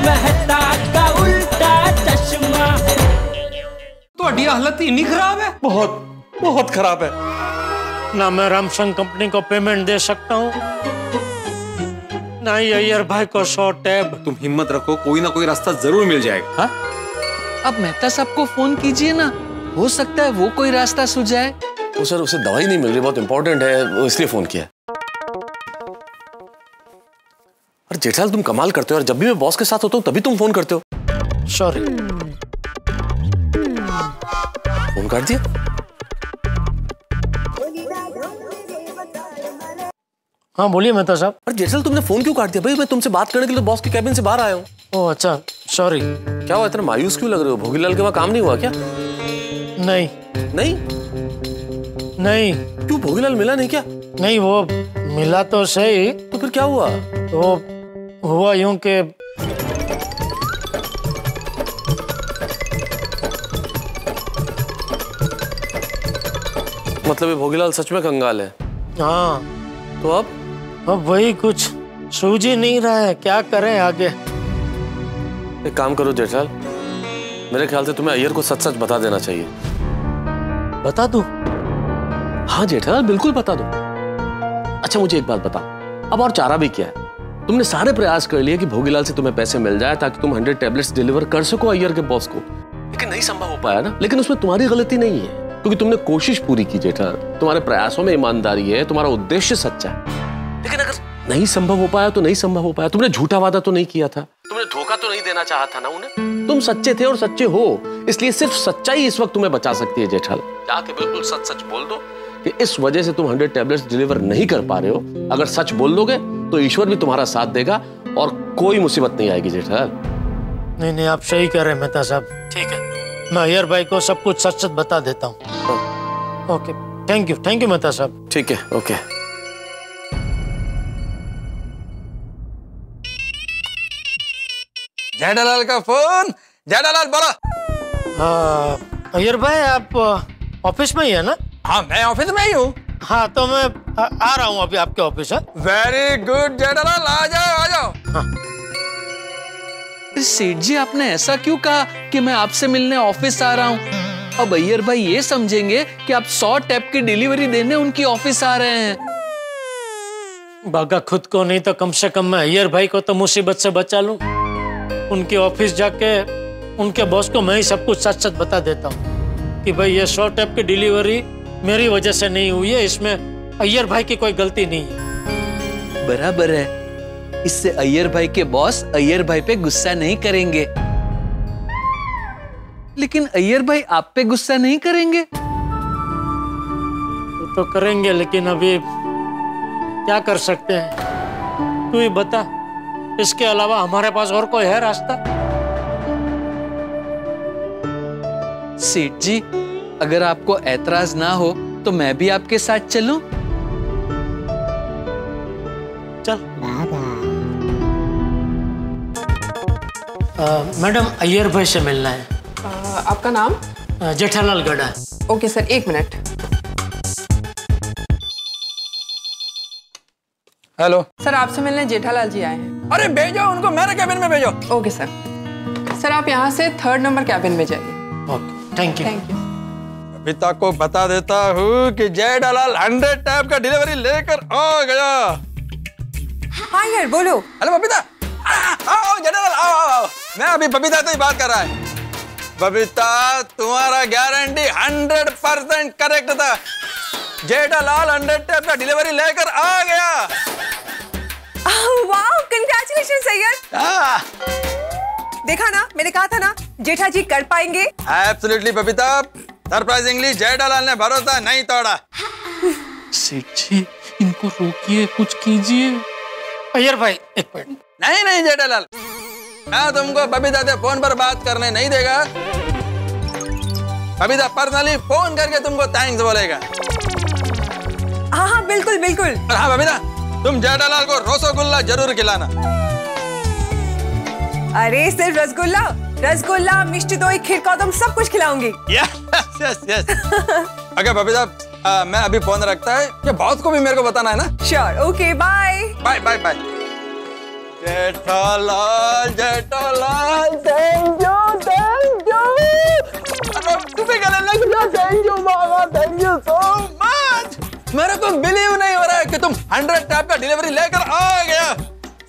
मेहता का उल्टा चश्मा। ਤੁਹਾਡੀ हालत इन्नी खराब है? बहुत खराब है। ना मैं रामसंग कंपनी को पेमेंट दे सकता हूँ, ना ही अय्यर भाई को 100 टैब। तुम हिम्मत रखो, कोई ना कोई रास्ता जरूर मिल जाएगा। हाँ? अब मेहता साहब को फोन कीजिए ना, हो सकता है वो कोई रास्ता सुझाए। तो सर उसे दवाई नहीं मिल रही, बहुत इंपॉर्टेंट है, वो इसलिए फोन किया। अरे जेठालाल तुम कमाल करते हो यार, जब भी मैं बॉस के साथ होता हूँ तभी तुम फोन करते हो। सॉरी। फोन काट दिया? हाँ बोलिए मेहता साहब। अरे जेठालाल तुमने फोन क्यों काट दिया? भाई मैं तुमसे बात करने के लिए बॉस के कैबिन से बाहर आया हूँ। ओह अच्छा, सॉरी। क्या हुआ, इतना मायूस क्यों लग रहे हो? भोगीलाल के वहाँ काम नहीं हुआ क्या? नहीं नहीं? नहीं। क्यों, भोगीलाल मिला नहीं क्या? नहीं, वो मिला तो सही। तो फिर क्या हुआ? तो हुआ यूं कि मतलब ये भोगीलाल सच में कंगाल है? हाँ। तो अब वही कुछ सूझ ही नहीं रहा है, क्या करें आगे। एक काम करो जेठालाल, मेरे ख्याल से तुम्हें अय्यर को सच सच बता देना चाहिए। बता दूं? हाँ जेठालाल बिल्कुल बता दो। अच्छा मुझे एक बात बताओ, अब और चारा भी क्या है? तुमने सारे प्रयास कर लिए कि भोगीलाल से तुम्हें पैसे मिल जाए ताकि तुम 100 टैबलेट्स डिलीवर कर सको अय्यर के बॉस को, लेकिन नहीं संभव हो पाया ना। लेकिन उसमें तुम्हारी गलती नहीं है, क्योंकि तुमने कोशिश पूरी की जेठालाल, तुम्हारे प्रयासों में ईमानदारी है, तुम्हारा उद्देश्य सच्चा है। लेकिन अगर नहीं संभव हो पाया तो नहीं संभव हो पाया। तुमने झूठा वादा तो नहीं किया था, तुमने धोखा तो नहीं देना चाहा था ना उन्हें। तुम सच्चे थे और सच्चे हो, इसलिए सिर्फ सच्चाई इस वक्त तुम्हें बचा सकती है जेठालाल। जाके बिल्कुल सच सच बोल दो कि इस वजह से तुम 100 टैबलेट्स डिलीवर नहीं कर पा रहे हो। अगर सच बोल दोगे तो ईश्वर भी तुम्हारा साथ देगा और कोई मुसीबत नहीं आएगी जेठालाल। नहीं नहीं, आप सही कह रहे हैं मेहता साहब। ठीक है, मैं अय्यर भाई को सब कुछ सच सच बता देता हूँ। ओके, थैंक यू मेहता साहब। ठीक है, ओके। जेठालाल का फोन। जेठालाल बोलो। अय्यर भाई आप ऑफिस में ही है ना? हाँ मैं ऑफिस में ही हूँ। हाँ तो मैं आ रहा हूँ अभी आपके ऑफिस। वेरी गुड जेठालाल, आ जाओ। हाँ। सेठ जी आपने ऐसा क्यों कहा कि मैं आपसे मिलने ऑफिस आ रहा हूँ? अब अय्यर भाई ये समझेंगे कि आप 100 टैब की डिलीवरी देने उनकी ऑफिस आ रहे हैं। बागा खुद को नहीं तो कम से कम मैं अय्यर भाई को तो मुसीबत से बचा लूं। उनके ऑफिस जाके उनके बॉस को मैं ही सब कुछ सच सच बता देता हूँ कि भाई ये 100 टैब की डिलीवरी मेरी वजह से नहीं हुई है, इसमें अय्यर भाई की कोई गलती नहीं है। बराबर है, इससे अय्यर भाई के बॉस अय्यर भाई पे गुस्सा नहीं करेंगे। लेकिन अय्यर भाई आप पे गुस्सा नहीं करेंगे? तो करेंगे, लेकिन अभी क्या कर सकते हैं, तू ही बता। इसके अलावा हमारे पास और कोई है रास्ता? सेठ जी अगर आपको ऐतराज ना हो तो मैं भी आपके साथ चलूं? चल। मैडम अय्यर भाई से मिलना है। आपका नाम? जेठालाल गढ़ा। Okay sir, 1 minute. Hello sir, आपसे मिलने जेठालाल जी आए हैं। अरे भेजो उनको, मेरे कैबिन में भेजो। Okay sir. सर आप यहाँ से 3rd नंबर कैबिन में जाइए। Okay, thank you. पिता को बता देता हूँ कि जेठालाल 100 टैब का डिलीवरी लेकर आ गया। हाँ यार बोलो। हेलो बबीता, आओ जेठालाल, आओ। मैं अभी बबीता से ही बात कर रहा है। बबीता तुम्हारा गारंटी 100% करेक्ट था। जेठालाल 100 टैब का डिलीवरी लेकर आ गया। वाह, कांग्रेचुलेशंस अय्यर। देखा ना, मैंने कहा था ना जेठा जी कर पाएंगे। एब्सोल्युटली बबीता, सरप्राइजिंगली जेठालाल ने भरोसा नहीं तोड़ा। सेठ जी इनको रोकिए, कुछ कीजिए। अय्यर भाई एक मिनट। नहीं जेठालाल, मैं तुमको बबीता से फोन पर बात करने नहीं देगा। बबीता पर्सनली फोन करके तुमको थैंक्स बोलेगा। हाँ बिल्कुल बिल्कुल। हाँ बबीता, तुम जेठालाल को रसगुल्ला जरूर खिलाना। अरे सिर्फ रसगुल्ला, मिष्टी दोई, खीर कदम सब कुछ खिलाऊंगी। यस। ओके बबीता, मैं अभी फोन रखता है। ये बॉस को भी मेरे को बताना है ना। Sure, okay bye. Bye. Jethalal Jethalal thank you अरे तू भी गले लग जा थैंक यू बाबा थैंक यू सो मच मेरे को बिलीव नहीं हो रहा है कि तुम 100 टैप का डिलीवरी लेकर आ गया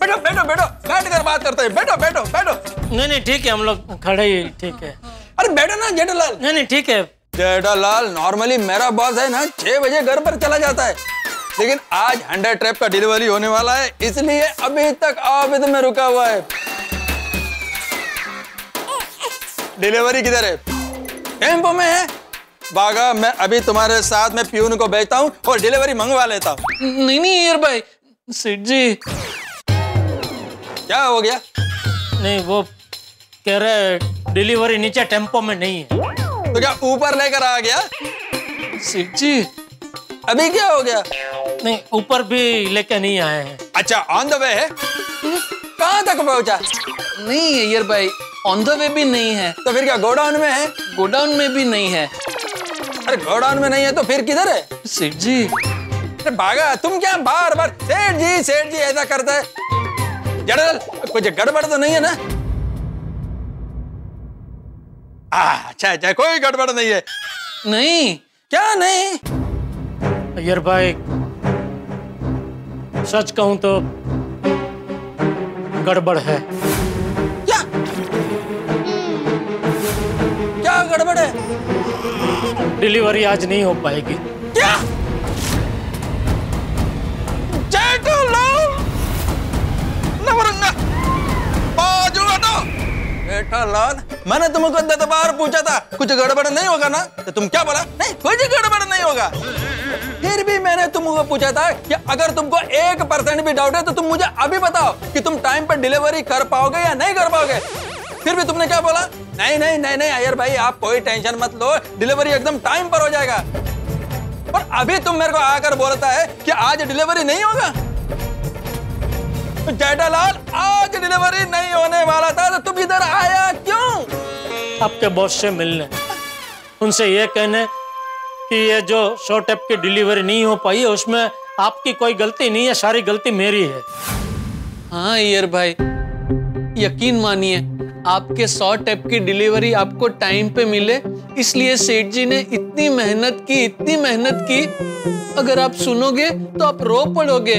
बैठो बैठो बैठो बैठ कर बात करते हैं बैठो बैठो बैठो नहीं ठीक है, हम लोग खड़े ही ठीक है। अरे बैठो ना जेठालाल नहीं ठीक है। जेठालाल नॉर्मली मेरा बॉस है ना 6 बजे घर पर चला जाता है, लेकिन आज 100 ट्रैप का डिलीवरी होने वाला है इसलिए अभी तक ऑफिस में रुका हुआ है। डिलीवरी किधर है? टेम्पो में है। बागा मैं अभी तुम्हारे साथ में प्यून को भेजता हूँ और डिलीवरी मंगवा लेता हूँ। नहीं यार भाई, सेठ जी। क्या हो गया? नहीं वो कह रहे डिलीवरी नीचे टेम्पो में नहीं है। तो क्या ऊपर लेकर आ गया? सेठ जी अभी क्या हो गया? नहीं ऊपर भी लेके नहीं आए हैं। अच्छा ऑन द वे है। कहाँ तक पहुंचा? नहीं अय्यर भाई, ऑन द वे भी नहीं है। तो फिर क्या गोडाउन में है? गोडाउन में भी नहीं है। अरे गोडाउन में नहीं है तो फिर किधर है? सेठ जी। अरे बागा तुम क्या बार बार सेठ जी ऐसा करता है? जनरल कुछ गड़बड़ तो नहीं है ना? अच्छा कोई गड़बड़ नहीं है। नहीं। क्या नहीं? अय्यर भाई सच कहूं तो गड़बड़ है। क्या गड़बड़ है? डिलीवरी आज नहीं हो पाएगी। क्या? नवरंगा बाजू हटो। जेठालाल मैंने तुमको 10 बार पूछा था कुछ गड़बड़ नहीं होगा ना, तो तुम क्या बोला? नहीं कुछ गड़बड़ नहीं होगा। फिर भी मैंने तुमको पूछा था कि अगर तुमको 1% भी डाउट है तो तुम मुझे अभी बताओ कि तुम टाइम पर डिलीवरी कर पाओगे या नहीं कर पाओगे। फिर भी तुमने क्या बोला? नहीं अय्यर भाई आप कोई टेंशन मत लो, डिलीवरी एकदम टाइम पर हो जाएगा। और अभी तुम मेरे को आकर बोलता है कि आज डिलीवरी नहीं होगा। जेठालाल आज डिलीवरी नहीं होने वाला था तो तुम इधर आया क्यों? आपके बॉस से मिलने, उनसे ये कहने कि ये जो शॉर्ट टैप की डिलीवरी नहीं हो पाई है उसमें आपकी कोई गलती नहीं है, सारी गलती मेरी है। हाँ अय्यर भाई यकीन मानिए आपके 100 टैप की डिलीवरी आपको टाइम पे मिले इसलिए सेठ जी ने इतनी मेहनत की। अगर आप सुनोगे तो आप रो पड़ोगे।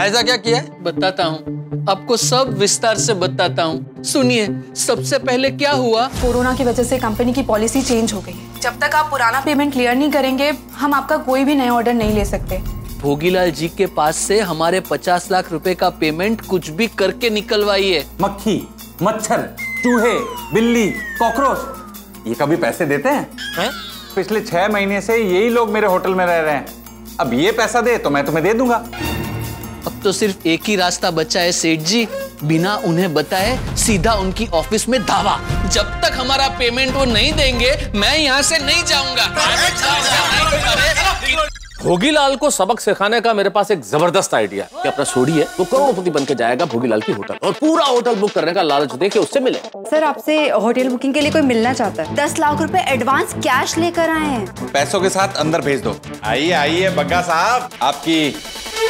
ऐसा क्या किया? बताता हूँ आपको, सब विस्तार से बताता हूँ। सुनिए सबसे पहले क्या हुआ। कोरोना की वजह से कंपनी की पॉलिसी चेंज हो गई। जब तक आप पुराना पेमेंट क्लियर नहीं करेंगे हम आपका कोई भी नया ऑर्डर नहीं ले सकते। भोगीलाल जी के पास से हमारे 50 लाख रुपए का पेमेंट कुछ भी करके निकलवाइए। मक्खी, मच्छर, चूहे, बिल्ली, कॉकरोच ये कभी पैसे देते हैं? पिछले 6 महीने से यही लोग मेरे होटल में रह रहे हैं। अब ये पैसा दे तो मैं तुम्हें दे दूंगा। अब तो सिर्फ एक ही रास्ता बचा है सेठ जी, बिना उन्हें बताए सीधा उनकी ऑफिस में धावा। जब तक हमारा पेमेंट वो नहीं देंगे मैं यहाँ से नहीं जाऊंगा। भोगीलाल को सबक सिखाने का मेरे पास एक जबरदस्त आइडिया है कि अपना सोडी है वो करोड़पति बन के जाएगा भोगीलाल की होटल और पूरा होटल बुक करने का लालच देके उससे मिले। सर आपसे होटल बुकिंग के लिए कोई मिलना चाहता है। 10 लाख रुपए एडवांस कैश लेकर आए हैं। पैसों के साथ अंदर भेज दो। आइए बग्गा साहब, आपकी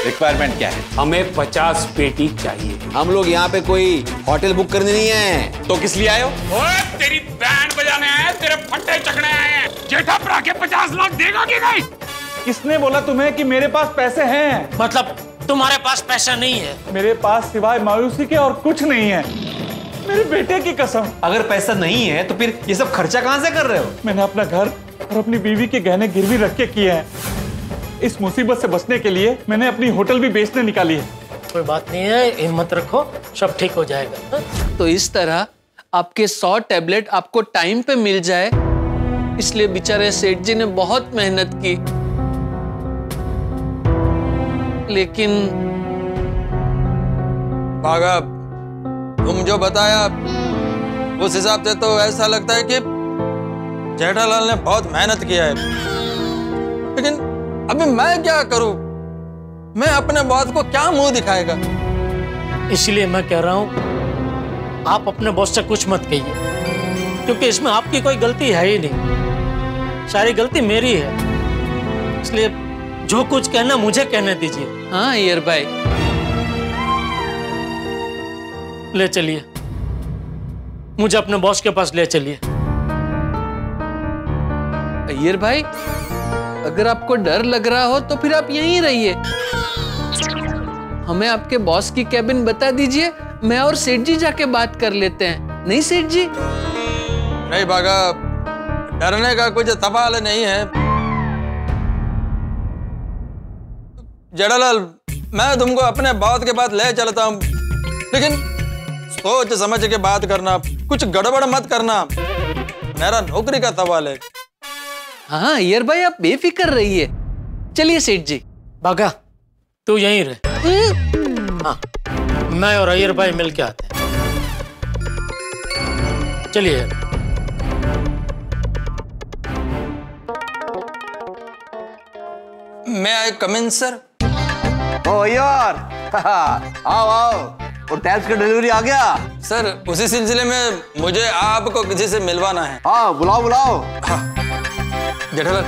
रिक्वायरमेंट क्या है? हमें 50 पेटी चाहिए। हम लोग यहाँ पे कोई होटल बुक करने नहीं है। तो किस लिए आए हो? ओए तेरी बैंड बजाने आए, तेरे फट्टे चखने आए हैं। जेठा भरा के 50 लाख देगा कि नहीं? किसने बोला तुम्हें कि मेरे पास पैसे हैं? मतलब तुम्हारे पास पैसा नहीं है? मेरे पास सिवाय मायूसी के और कुछ नहीं है, मेरे बेटे की कसम। अगर पैसा नहीं है तो फिर ये सब खर्चा कहाँ से कर रहे हो? मैंने अपना घर और अपनी बीवी के गहने गिरवी रख के किए हैं। इस मुसीबत से बचने के लिए मैंने अपनी होटल भी बेचने निकाली है। कोई बात नहीं है, हिम्मत रखो, सब ठीक हो जाएगा। तो इस तरह आपके 100 टैबलेट आपको टाइम पे मिल जाए, इसलिए बेचारे सेठ जी ने बहुत मेहनत की। लेकिन भागा तुम जो बताया उस हिसाब से तो ऐसा लगता है कि जेठालाल ने बहुत मेहनत किया है, लेकिन अभी मैं क्या करूं? मैं अपने बॉस को क्या मुंह दिखाएगा? इसलिए मैं कह रहा हूं आप अपने बॉस से कुछ मत कहिए, क्योंकि इसमें आपकी कोई गलती है ही नहीं, सारी गलती मेरी है। इसलिए जो कुछ कहना मुझे कहने दीजिए। हाँ अय्यर भाई, ले चलिए, मुझे अपने बॉस के पास ले चलिए। अय्यर भाई, अगर आपको डर लग रहा हो तो फिर आप यहीं रहिए। हमें आपके बॉस की कैबिन बता दीजिए, मैं और सेठ जी जाके बात कर लेते हैं। नहीं सेठ जी? नहीं बागा, डरने का कुछ सवाल नहीं है। जेठालाल, मैं तुमको अपने बात के बाद ले चलता हूँ, लेकिन सोच समझ के बात करना, कुछ गड़बड़ मत करना, मेरा नौकरी का सवाल है। हाँ अय्यर भाई, आप बेफिक्र रहिए। चलिए सेठ जी। बागा, तू यहीं रहे। हाँ, मैं और अय्यर भाई मिलके आते हैं। चलिए। मैं आई कम इन सर? ओ अय्यर, आओ आओ, और टैब्स का डिलीवरी आ गया। सर, उसी सिलसिले में मुझे आपको किसी से मिलवाना है। हाँ बुलाओ बुलाओ। हाँ जेठालाल।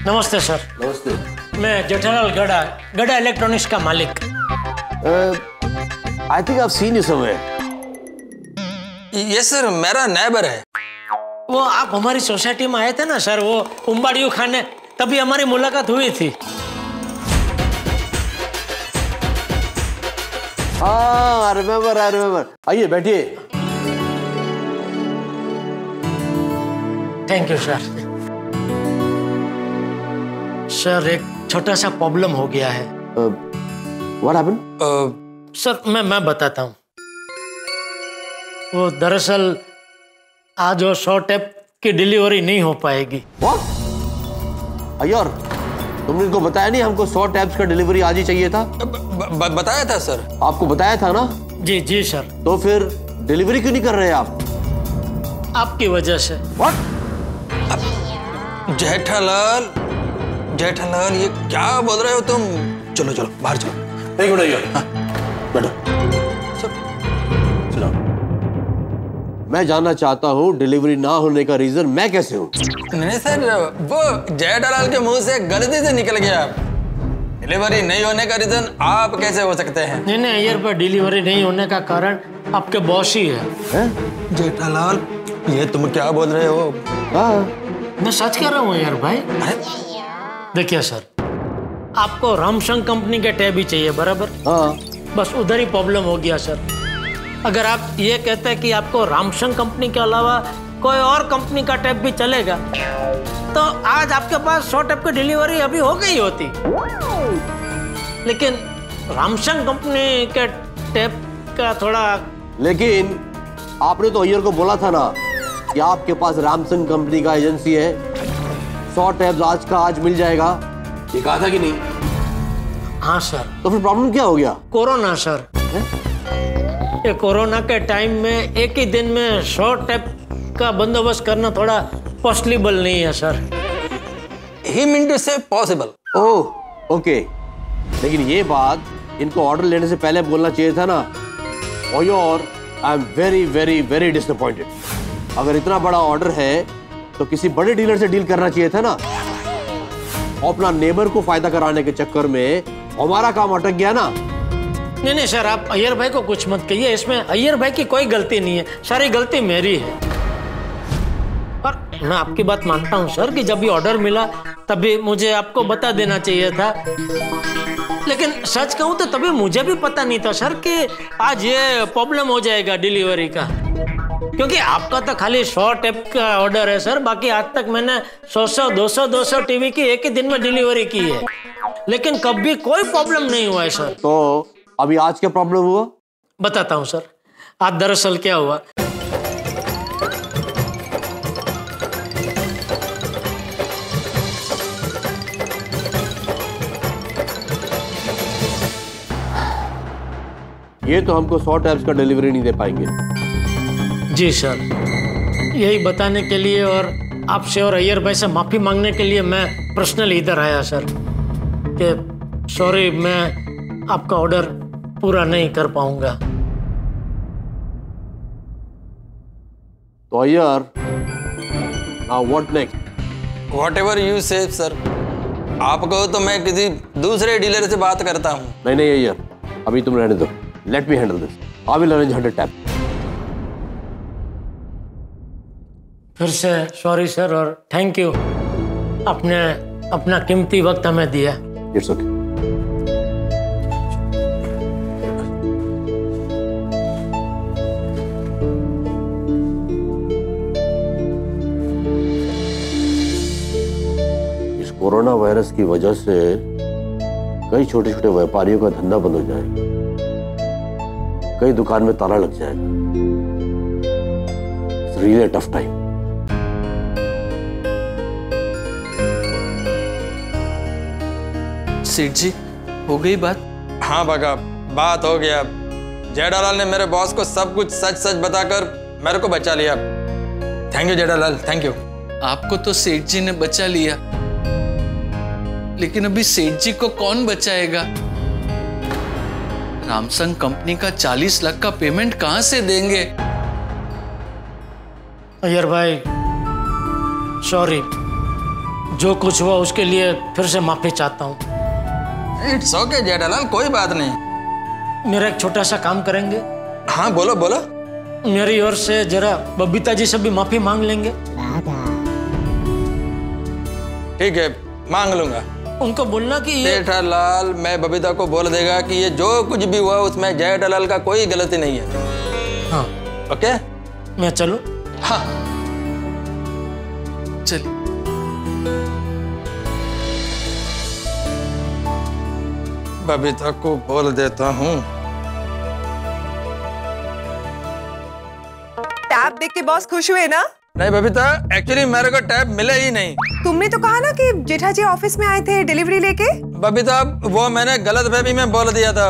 नमस्ते सर। नमस्ते। मैं जेठालाल गड़ा, गड़ा इलेक्ट्रॉनिक्स का मालिक। I think I've seen you somewhere. ये सर मेरा नेबर है। वो आप हमारी सोसाइटी में आए थे ना सर, वो उम्बाड़ियों खाने, तभी हमारी मुलाकात हुई थी। हाँ, I remember. आइए बैठिए। Thank you sir. सर, एक छोटा सा प्रॉब्लम हो गया है। What happened? सर, मैं बताता हूँ। वो दरअसल आज वो 100 टेप की डिलीवरी नहीं हो पाएगी। What? अय्यर, तुमने इनको बताया नहीं हमको 100 टैब्स का डिलीवरी आज ही चाहिए था? बताया था सर। आपको बताया था ना? जी सर। तो फिर डिलीवरी क्यों नहीं कर रहे आप? आपकी वजह से। What? जेठालाल, ये क्या बोल रहे हो तुम? चलो बाहर चलो। एक मिनट अय्यर। हाँ, बैठो। मैं जानना चाहता हूँ डिलीवरी ना होने का रीजन मैं कैसे हूँ? नहीं सर, वो जेठालाल के मुंह से गलती से निकल गया। डिलीवरी नहीं होने का रीजन आप कैसे हो सकते हैं? नहीं अय्यर भाई, डिलीवरी नहीं होने का कारण आपके बॉस ही है। जेठालाल, ये तुम क्या बोल रहे हो? मैं सच कह रहा हूँ अय्यर भाई। देखिए सर, आपको रामसंग कंपनी के टैब ही चाहिए, बराबर? हाँ। बस उधर ही प्रॉब्लम हो गया सर। अगर आप ये कहते हैं कि आपको रामसंग कंपनी के अलावा कोई और कंपनी का टैब भी चलेगा, तो आज आपके पास 100 टैब की डिलीवरी अभी हो गई होती। लेकिन रामसंग कंपनी के टैब का थोड़ा। लेकिन आपने तो अय्यर को बोला था ना कि आपके पास रामसंग कंपनी का एजेंसी है, 100 टैब्स आज का आज मिल जाएगा, ये कहा था कि नहीं? हाँ सर। तो फिर प्रॉब्लम क्या हो गया? Corona sir. ये कोरोना के टाइम में एक ही दिन में 100 टैब का बंदोबस्त करना थोड़ा पॉसिबल नहीं है sir. He meant to say possible. Oh, okay. लेकिन ये बात इनको ऑर्डर लेने से पहले बोलना चाहिए था ना। Iyer, I am very disappointed. अगर इतना बड़ा ऑर्डर है तो किसी बड़े डीलर से डील करना चाहिए था ना। अपना नेबर को फायदा कराने के चक्कर में हमारा काम अटक गया ना। नहीं सर, आप अय्यर भाई को कुछ मत कहिए, इसमें अय्यर भाई की कोई गलती नहीं है, सारी गलती मेरी है। और मैं आपकी बात मानता हूँ सर कि जब ये ऑर्डर मिला तभी मुझे आपको बता देना चाहिए था। लेकिन सच कहूँ तो तभी मुझे भी पता नहीं था सर कि आज ये प्रॉब्लम हो जाएगा डिलीवरी का। क्योंकि आपका तो खाली 100 टैब का ऑर्डर है सर, बाकी आज तक मैंने 100 200 टीवी की एक ही दिन में डिलीवरी की है, लेकिन कभी कोई प्रॉब्लम नहीं हुआ है सर। तो अभी आज क्या प्रॉब्लम हुआ? बताता हूँ सर। आज दरअसल क्या हुआ, ये तो हमको 100 टैब्स का डिलीवरी नहीं दे पाएंगे। जी सर, यही बताने के लिए और आपसे और अय्यर भाई से माफी मांगने के लिए मैं पर्सनली इधर आया सर कि सॉरी, मैं आपका ऑर्डर पूरा नहीं कर पाऊंगा। तो Iyer, now what next? Whatever you say sir. आपको तो मैं किसी दूसरे डीलर से बात करता हूँ। नहीं अय्यर, अभी तुम रहने दो, let me handle this, I will arrange 100 tap. फिर से सॉरी सर और थैंक यू, आपने अपना कीमती वक्त हमें दिया। It's okay. इस कोरोना वायरस की वजह से कई छोटे छोटे व्यापारियों का धंधा बंद हो जाएगा, कई दुकान में ताला लग जाएगा। It's really tough time. सेठ जी, हो गई बात? हाँ बागा, बात हो गया। जेठालाल ने मेरे बॉस को सब कुछ सच सच बताकर मेरे को बचा लिया। Thank you Jethalal, thank you. आपको तो सेठ जी ने बचा लिया, लेकिन अभी सेठ जी को कौन बचाएगा? रामसंग कंपनी का 40 लाख का पेमेंट कहां से देंगे? अय्यर भाई सॉरी, जो कुछ हुआ उसके लिए फिर से माफी चाहता हूँ। इट्स ओके जेठालाल, कोई बात नहीं। मेरा एक छोटा सा काम करेंगे? हाँ बोलो बोलो। मेरी ओर से जरा बबीता जी से भी माफी मांग लेंगे? ठीक है, मांग लूंगा। उनको बोलना कि ये जेठालाल मैं बबीता को बोल देगा कि ये जो कुछ भी हुआ उसमें जेठालाल का कोई गलती नहीं है। हाँ ओके, मैं चलूं? हाँ चलिए। बबीता को बोल देता हूँ। टैब देख के बॉस खुश हुए ना? नहीं बबीता, एक्चुअली मेरे को टैब मिले ही नहीं। तुमने तो कहा ना कि जेठा जी ऑफिस में आए थे डिलीवरी लेके। बबीता वो मैंने गलत फहमी में बोल दिया था।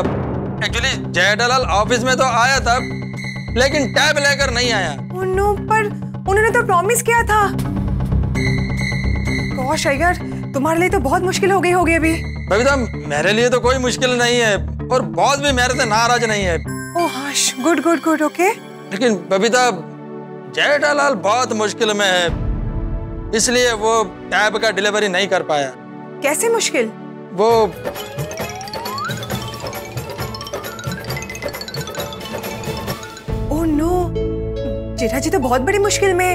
एक्चुअली जेठालाल ऑफिस में तो आया था, लेकिन टैब लेकर नहीं आया। ओह नो, पर उन्होंने तो प्रॉमिस किया था। गॉश अय्यर, तुम्हारे लिए तो बहुत मुश्किल हो गई होगी अभी। बबीता मेरे लिए तो कोई मुश्किल नहीं है, और बॉस भी मेरे से नाराज नहीं है। Oh hush, good good good, okay. लेकिन बबीता जेठालाल बहुत मुश्किल में है, इसलिए वो टैब का डिलीवरी नहीं कर पाया। कैसे मुश्किल? वो ओह नो, जेठा जी तो बहुत बड़ी मुश्किल में।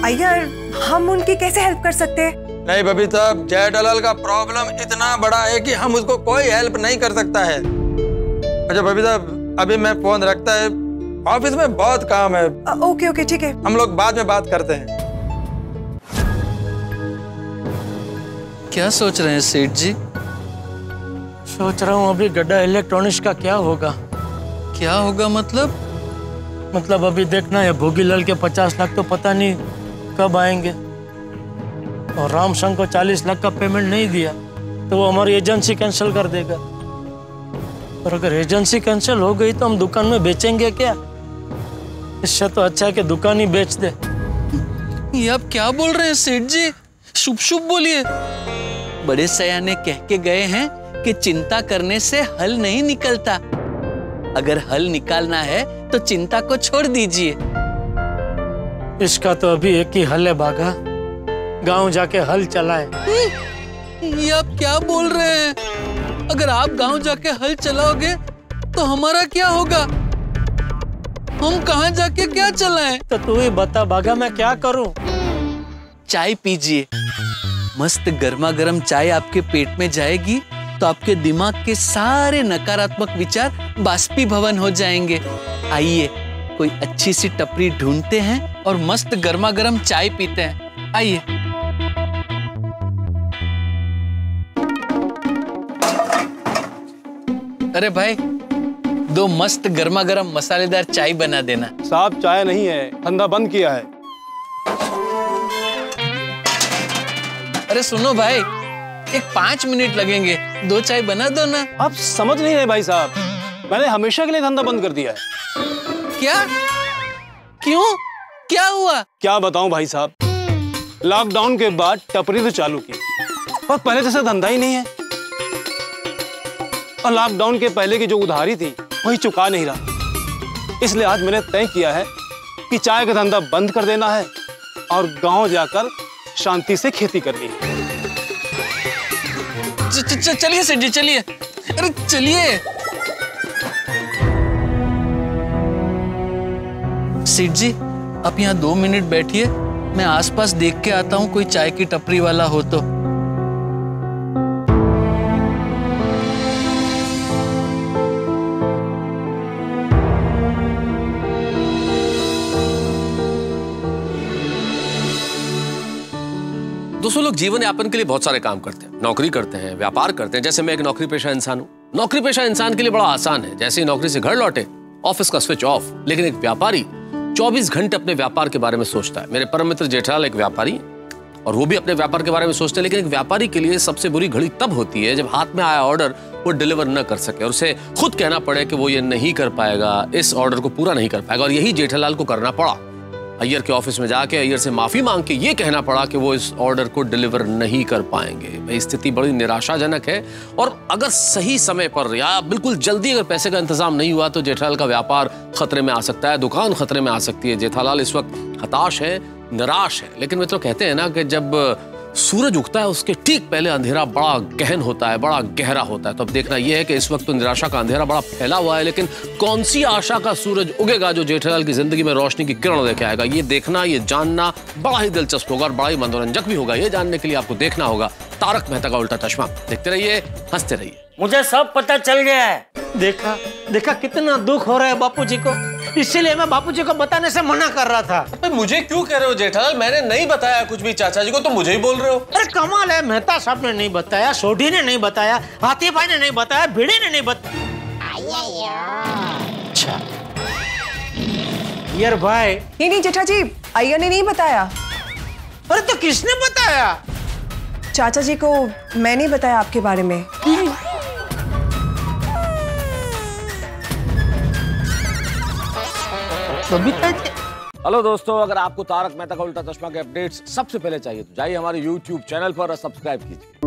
अय्यर, हम उनकी कैसे हेल्प कर सकते हैं? नहीं बबीता, जेठालाल का प्रॉब्लम इतना बड़ा है कि हम उसको कोई हेल्प नहीं कर सकता है। अच्छा बबीता, अभी मैं फोन रखता है, ऑफिस में बहुत काम है। ओके ओके ठीक है, हम लोग बाद में बात करते हैं। क्या सोच रहे हैं सेठ जी? सोच रहा हूँ अभी गड्ढा इलेक्ट्रॉनिक्स का क्या होगा। क्या होगा मतलब? मतलब अभी देखना है, भोगीलाल के 50 लाख तो पता नहीं कब आएंगे, और रामसंग को 40 लाख का पेमेंट नहीं दिया तो वो हमारी एजेंसी कैंसिल कर देगा। और अगर एजेंसी कैंसिल हो गई तो हम दुकान में बेचेंगे क्या? इससे तो अच्छा है कि दुकान ही बेच दे। ये आप क्या बोल रहे हैं सेठ जी? शुभ शुभ बोलिए। बड़े सयाने कह के गए हैं कि चिंता करने से हल नहीं निकलता। अगर हल निकालना है तो चिंता को छोड़ दीजिए। इसका तो अभी एक ही हल है बागा, गांव जाके हल चलाए। ये आप क्या बोल रहे हैं? अगर आप गांव जाके हल चलाओगे तो हमारा क्या होगा? हम कहां जाके क्या चलाएं? तो तू ही बता बागा, मैं क्या करूं? चाय पीजिए, मस्त गर्मा गर्म चाय आपके पेट में जाएगी तो आपके दिमाग के सारे नकारात्मक विचार बाष्पीभवन हो जाएंगे। आइए कोई अच्छी सी टपरी ढूंढते हैं और मस्त गर्मा गर्म चाय पीते हैं। आइए। अरे भाई, 2 मस्त गर्मा गर्म मसालेदार चाय बना देना। साहब चाय नहीं है, धंधा बंद किया है। अरे सुनो भाई, एक 5 मिनट लगेंगे, 2 चाय बना दो ना। आप समझ नहीं रहे भाई साहब, मैंने हमेशा के लिए धंधा बंद कर दिया है। क्या? क्यों? क्या हुआ? क्या बताऊं भाई साहब, लॉकडाउन के बाद टपरी तो चालू की, और पहले जैसा धंधा ही नहीं है। और लॉकडाउन के पहले की जो उधारी थी वही चुका नहीं रहा। इसलिए आज मैंने तय किया है कि चाय का धंधा बंद कर देना है और गांव जाकर शांति से खेती करनी है। चलिए सेठ जी, चलिए। अरे चलिए। सेठ जी, आप यहाँ 2 मिनट बैठिए, मैं आसपास देख के आता हूँ कोई चाय की टपरी वाला हो तो। दोस्तों, लोग जीवन यापन के लिए बहुत सारे काम करते हैं, नौकरी करते हैं, व्यापार करते हैं। जैसे मैं एक नौकरी पेशा इंसान हूं। नौकरी पेशा इंसान के लिए बड़ा आसान है, जैसे ही नौकरी से घर लौटे ऑफिस का स्विच ऑफ। लेकिन एक व्यापारी 24 घंटे अपने व्यापार के बारे में सोचता है। मेरे परम मित्र जेठालाल एक व्यापारी और वो भी अपने व्यापार के बारे में सोचते हैं। लेकिन एक व्यापारी के लिए सबसे बुरी घड़ी तब होती है जब हाथ में आया ऑर्डर वो डिलीवर न कर सके और उसे खुद कहना पड़े कि वो ये नहीं कर पाएगा, इस ऑर्डर को पूरा नहीं कर पाएगा। और यही जेठालाल को करना पड़ा। अय्यर के ऑफिस में जाके अय्यर से माफी मांग के ये कहना पड़ा कि वो इस ऑर्डर को डिलीवर नहीं कर पाएंगे। भाई, स्थिति बड़ी निराशाजनक है। और अगर सही समय पर या बिल्कुल जल्दी अगर पैसे का इंतजाम नहीं हुआ तो जेठालाल का व्यापार खतरे में आ सकता है, दुकान खतरे में आ सकती है। जेठालाल इस वक्त हताश है, निराश है। लेकिन मित्रों, कहते हैं ना कि जब सूरज उगता है उसके ठीक पहले अंधेरा बड़ा गहन होता है, बड़ा गहरा होता है। तो अब देखना यह है कि इस वक्त तो निराशा का अंधेरा बड़ा फैला हुआ है, लेकिन कौन सी आशा का सूरज उगेगा जो जेठालाल की जिंदगी में रोशनी की किरण लेके आएगा। ये देखना, ये जानना बड़ा ही दिलचस्प होगा और बड़ा ही मनोरंजक भी होगा। ये जानने के लिए आपको देखना होगा तारक मेहता का उल्टा चश्मा। देखते रहिए, हंसते रहिए। मुझे सब पता चल गया है। देखा देखा कितना दुख हो रहा है बापूजी को, इसीलिए मैं बापूजी को बताने से मना कर रहा था। अबे मुझे क्यों कह रहे हो जेठालाल? मैंने नहीं बताया कुछ भी चाचा जी को, तो मुझे ही बोल रहे हो। अरे कमाल है, मेहता साहब ने नहीं बताया, सोढ़ी ने नहीं बताया, हाथी भाई ने नहीं बताया, भिड़े ने नहीं बताया। अच्छा यार भाई। नहीं जेठा जी, अय्यर ने नहीं बताया। अरे तो किसने बताया? चाचा जी को मैंने बताया आपके बारे में। हेलो दोस्तों, अगर आपको तारक मेहता का उल्टा चश्मा के अपडेट्स सबसे पहले चाहिए तो जाइए हमारे YouTube चैनल पर और सब्सक्राइब कीजिए।